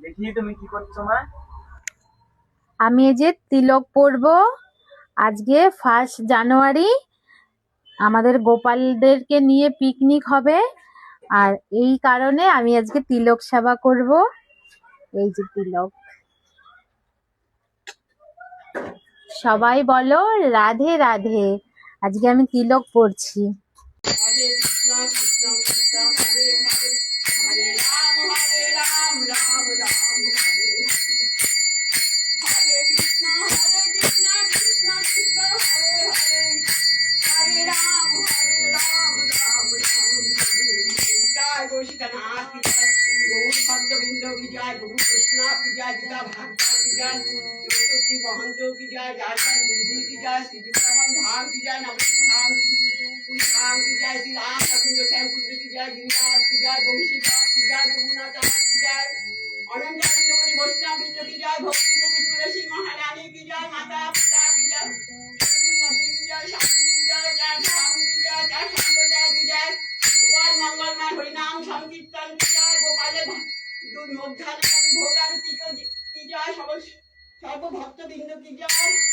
দেখি তুমি কি করছো মা? আমি এই যে তিলক পরবো। আজকে 1 জানুয়ারি আমাদের গোপালদেরকে নিয়ে পিকনিক হবে, আর এই কারণে আমি আজকে তিলক সেবা করব। এই যে তিলক, সবাই বলো রাধে রাধে। আজকে আমি তিলক পরছি। হরে কৃষ্ণ কৃষ্ণ কৃষ্ণ হরে হরে হরে রাম রাম রাম হরে হরে কৃষ্ণ কৃষ্ণ কৃষ্ণ হরে হরে হরে রাম রাম রাম জয় গো সীতানাথ কি জয়, গৌর ভক্তবৃন্দ কি জয়, গুরু কৃষ্ণ কি জয়, গীতা ভাগবত কি জয়, চতুর্থী মহন্ত কি জয়, জয় জয় গুরুজি কি জয়, শ্রী বৃন্দাবন ধাম কি জয়, নবধাম धाम की जय, श्री राम कुंज श्यामकुंज की जय, गिरिराज की जय, वंशी बाप की जय, रघुनाथ की जय, अनंत अनंत मुनि वैष्णव वृंद की जय, भक्ति देवी तुलसी महारानी की जय, माता पिता की जय, श्री की जय, शांति की जय, जय धाम की जय, जय संप्रदाय की जय, गोपाल मंगलमय हरिनाम संकीर्तन की जय, गोपाले दूध मोद्धान भोगारती की जय, सर्व भक्त वृंद की जय।